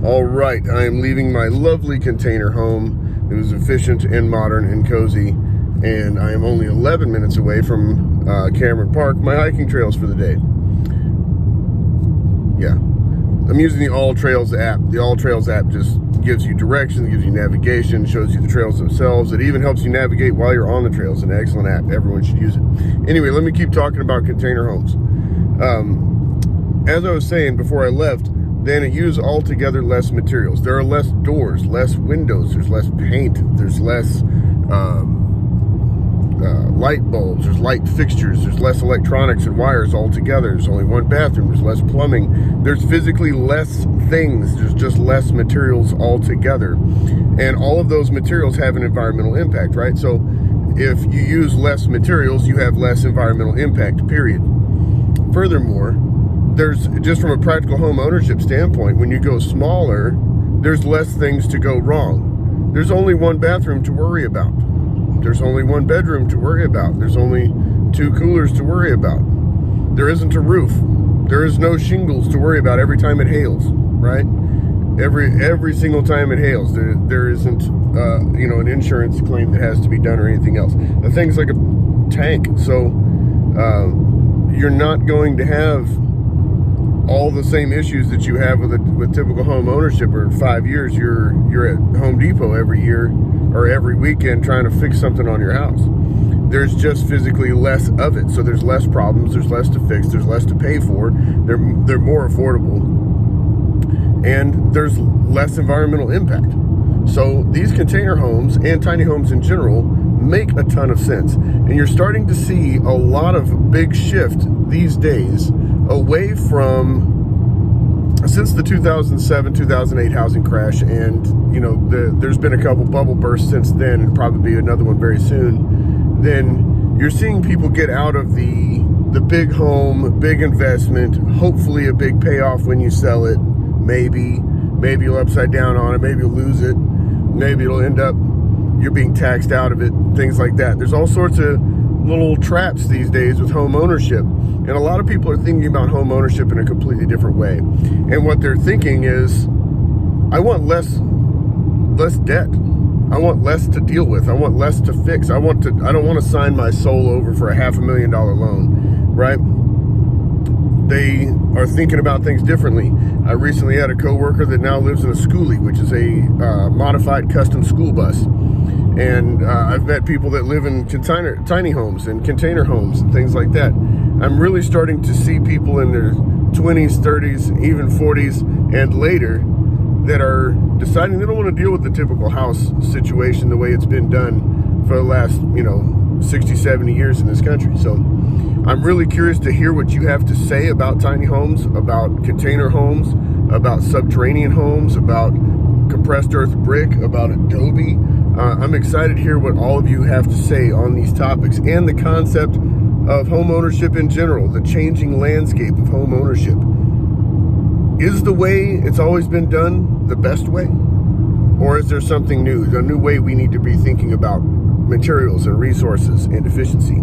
All right, I am leaving my lovely container home. It was efficient and modern and cozy, and I am only 11 minutes away from Cameron Park, my hiking trails for the day. Yeah, I'm using the All Trails app. The All Trails app just gives you directions, gives you navigation, shows you the trails themselves. It even helps you navigate while you're on the trails. An excellent app. Everyone should use it. Anyway, let me keep talking about container homes. As I was saying before I left, then it uses altogether less materials. There are less doors, less windows, there's less paint, there's less light bulbs, there's light fixtures, there's less electronics and wires altogether. There's only one bathroom, there's less plumbing. There's physically less things, there's just less materials altogether. And all of those materials have an environmental impact, right? So if you use less materials, you have less environmental impact, period. Furthermore, there's, just from a practical home ownership standpoint, when you go smaller, there's less things to go wrong. There's only one bathroom to worry about. There's only one bedroom to worry about. There's only 2 coolers to worry about. There isn't a roof. There is no shingles to worry about every time it hails, right? Every single time it hails, there isn't an insurance claim that has to be done or anything else. The thing's like a tank, so you're not going to have all the same issues that you have with typical home ownership, where in 5 years you're at Home Depot every year or every weekend trying to fix something on your house. There's just physically less of it, so there's less problems, there's less to fix, there's less to pay for, they're more affordable, and there's less environmental impact. So these container homes and tiny homes in general make a ton of sense, and you're starting to see a lot of big shift these days away from, since the 2007-2008 housing crash, and there's been a couple bubble bursts since then, and probably be another one very soon. Then you're seeing people get out of the big home, big investment, hopefully a big payoff when you sell it. Maybe you'll upside down on it, maybe you'll lose it, maybe it'll end up you're being taxed out of it, things like that. There's all sorts of little traps these days with home ownership, and a lot of people are thinking about home ownership in a completely different way. And what they're thinking is, I want less debt, I want less to deal with, I want less to fix, I don't want to sign my soul over for a $500,000 loan, right? They are thinking about things differently. I recently had a coworker that now lives in a schoolie, which is a modified custom school bus. And I've met people that live in tiny homes and container homes and things like that. I'm really starting to see people in their 20s, 30s, even 40s and later that are deciding they don't want to deal with the typical house situation the way it's been done for the last, 60, 70 years in this country. So I'm really curious to hear what you have to say about tiny homes, about container homes, about subterranean homes, about compressed earth brick, about Adobe. I'm excited to hear what all of you have to say on these topics and the concept of home ownership in general, the changing landscape of home ownership. Is the way it's always been done the best way? Or is there something new, a new way we need to be thinking about materials and resources and efficiency?